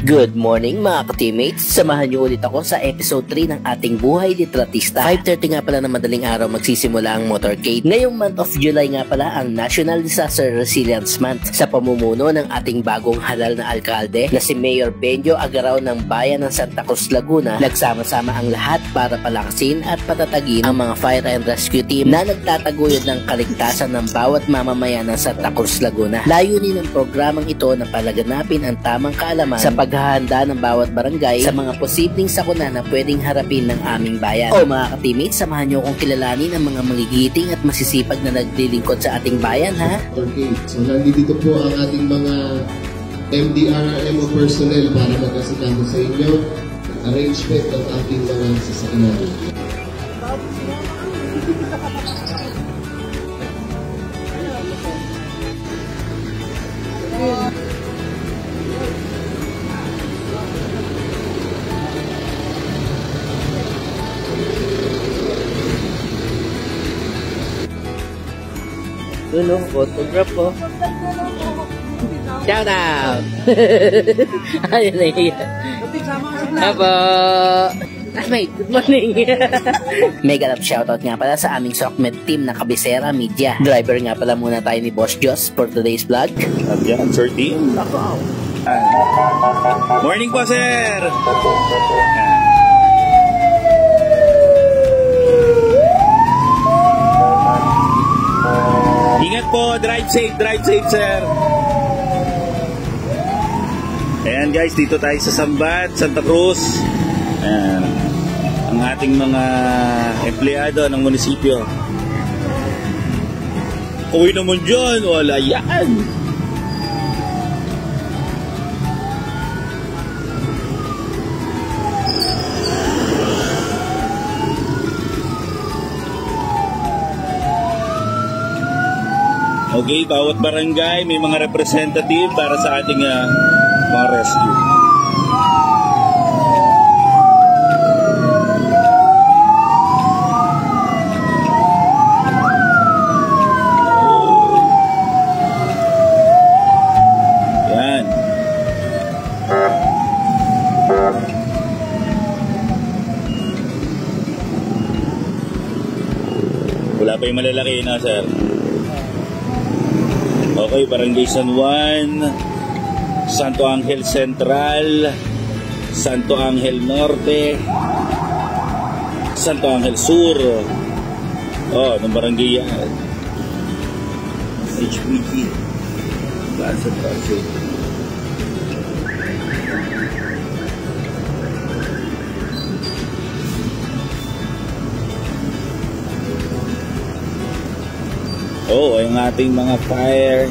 Good morning mga ka-teammates! Samahan niyo ulit ako sa episode 3 ng ating buhay litratista. 5:30 nga pala na madaling araw magsisimula ang motorcade. Ngayong month of July nga pala ang National Disaster Resilience Month sa pamumuno ng ating bagong halal na alkalde na si Mayor Benjo Agaraw ng bayan ng Santa Cruz, Laguna. Nagsama-sama ang lahat para palakasin at patatagin ang mga fire and rescue team na nagtataguyod ng kaligtasan ng bawat mamamayan ng Santa Cruz, Laguna. Layunin ng programang ito na palaganapin ang tamang kaalaman sa paghahanda ng bawat barangay sa mga posibleng sakuna na pwedeng harapin ng aming bayan. O mga ka-teammates, samahan niyo akong kilalanin ang mga magigiting at masisipag na naglilingkod sa ating bayan, ha? Okay, so nandito po ang ating mga MDRRMO personnel para mag-asikaso sa inyo arrangement ng ating mga sasakyan. Tulong, photograph po. Shout out! Ayun na yun. Apo! Classmate, good morning! Mega love shoutout nga pala sa aming Sokmed team na Kabisera Media. Driver nga pala muna tayo ni Boss Joss for today's vlog. Yan, sir team. Morning po, sir! Ingat po, drive safe, sir. Ayan guys, dito tayo sa Sambat, Santa Cruz. Ayan, ang ating mga empleyado ng munisipyo. Uwi naman dyan, wala yan. Okay, bawat barangay may mga representative para sa ating mga rescue. Yan. Wala pa yung malalaki na, sir. Okay, Barangay San Juan, Santo Angel Central, Santo Angel Norte, Santo Angel Sur. Oh, ng barangay yan. HPG. Plaza Traffic. Oh, yung ating mga fireman.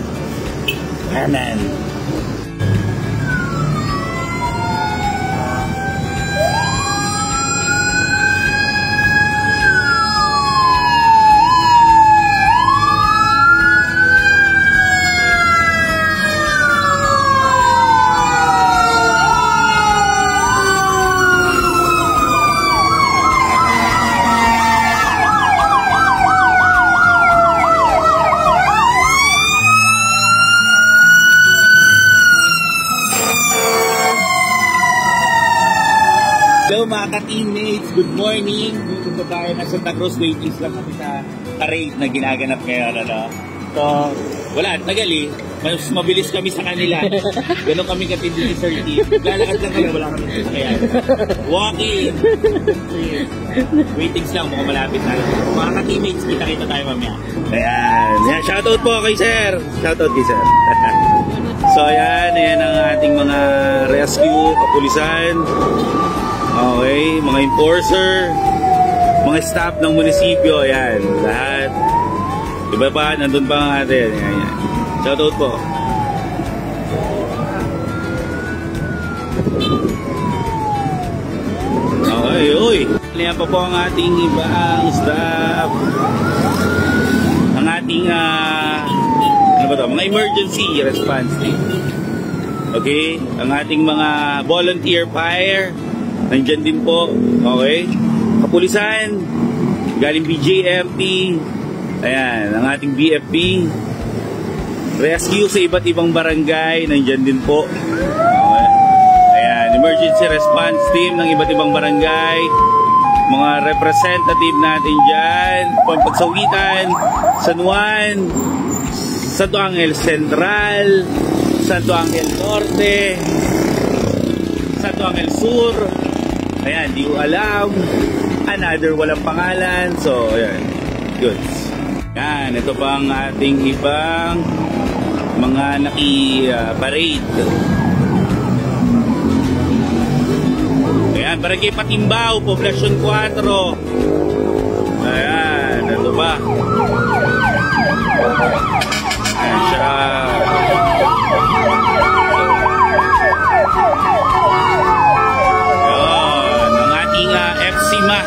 Hello mga ka-teammates, good morning. Dito po tayo na Santa Cruz, waiting lang kami sa parade na ginaganap ngayon. So, wala, tagali. Mas mabilis kami sa kanila. Ganon kami katindi ni Sir T. Lalakad lang kami, wala kami sasakyan. Walking. Waitings lang, mukhang malapit na. Mga ka-teammates, kita-kita tayo mamaya. Ayan. Ayan, shoutout po kay Sir. Shoutout kay Sir. So, ayan ang ating mga rescue, kapulisan. Okay, mga enforcer, mga staff ng munisipyo, ayan, lahat. Iba pa, nandun pa ang atin. Ayan. Shoutout po. Okay, uy. Ayan pa po ang ating ibang staff. Ang ating, ano ba ito? Mga emergency response team. Okay, ang ating mga volunteer fire. Nandyan din po, okay? Kapulisan, galing BJMP, ayan, ang ating BFP, rescue sa iba't ibang barangay, nandyan din po. Okay. Ayan. emergency response team ng iba't ibang barangay, mga representative natin dyan, Pagsawitan, San Juan, Santo Angel Central, Santo Angel Norte, Santo Angel Sur, ayan, di ko alam, another walang pangalan, so ayan, goods. Yan, ito pa ang ating ibang mga naki-parade. Ayan, Barangay Patimbao, Poblasyon 4. Ayan, ito pa. Ayan siya. Ayan, ang ating FCMA.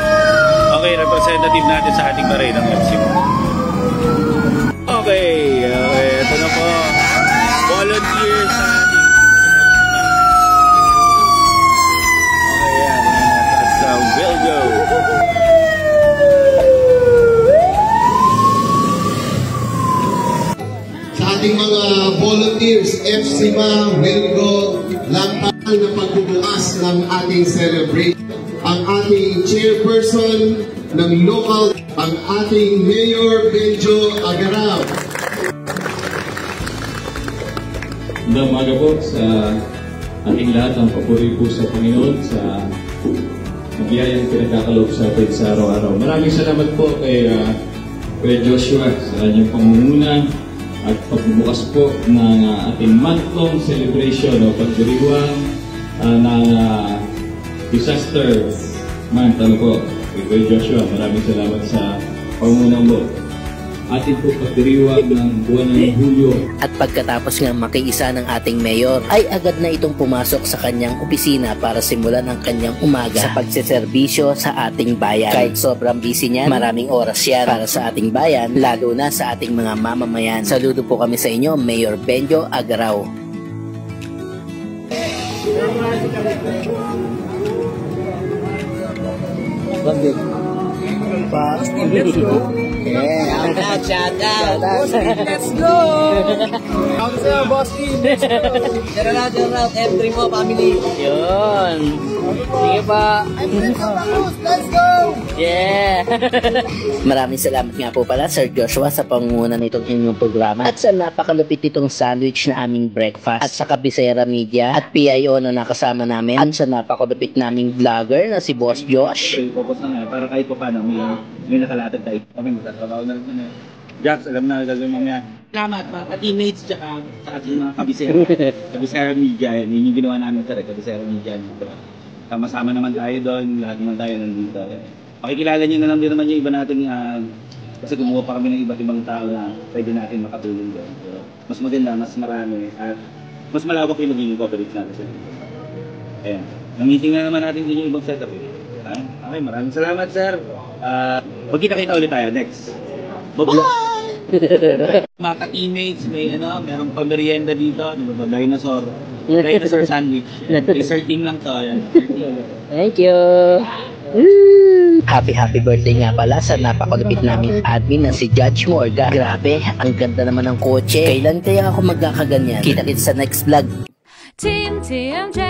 Okay, representative natin sa ating parade ng FCMA. Okay, ito na po. Volunteers sa ating will go. Sa ating mga volunteers, FCMA, Wilgo, lampang na pagbubukas ng ating celebration. Ang ating chairperson ng local, ang ating Mayor Benjo Agarao. Magandang umaga po sa ating lahat, ang papuri po sa Panginoon sa biyayang pinagkakaloob sa atin sa araw-araw. Maraming salamat po kay Joshua sa kanyang pangunguna at pagbubukas po ng ating month-long celebration o pagdiriwang ng disaster month. Ano po, kay Joshua, maraming salamat sa pangunang mo. Atin po pagdiriwang ng buwan ng Hulyo. At pagkatapos nga makiisa ng ating mayor, ay agad na itong pumasok sa kanyang opisina para simulan ang kanyang umaga sa pagseserbisyo sa ating bayan. Kahit sobrang busy niyan, maraming oras yan para sa ating bayan, lalo na sa ating mga mamamayan. Saludo po kami sa inyo, Mayor Benjo Agarao. Let's go! Yeah, shout out! Let's go! Shout out, Boss Team! Shout out, M3 mo, family! Yun! Sige pa! Let's go! Yeah! Maraming salamat nga po pala, Sir Joshua, sa pangunguna nitong inyong programa at sa napakalupit nitong sandwich na aming breakfast at sa Kabisera Media at PIO na nakasama namin at sa napakalupit naming vlogger na si Boss Josh. Focus na nga, para kahit pa paano may nakalatag tayo. Kami magtatrabaho na rin na. Jax, alam na gagawin mo yan. Salamat mga teammates tsaka sa ating mga Kabisera. Kabisera Media, yun yung ginawa namin talaga, Kabisera Media. Sama-sama naman tayo doon, lahat naman tayo nandito. Pakikilala nyo na lang din naman yung iba natin kasi gumawa pa kami ng iba't ibang tao na pwede natin makatulong doon. So, mas maganda, mas marami at mas malawak yung magiging coverage natin. Ayan. Namiting na naman natin din yung ibang setup. Okay, maraming salamat sir. Magkita-kita ulit tayo next. Bye! Mga ka-teammates, merong pamerienda dito. Dinosaur. Dinosaur sandwich. Desserting lang to. Thank you! Happy birthday nga pala sa napakalupit namin admin na si Judge Morga. Grabe, ang ganda naman ng kotse. Kailan kaya ako magkakaganyan? Kita-kits sa next vlog. Team TMJ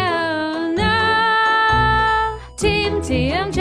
now. Team TMJ.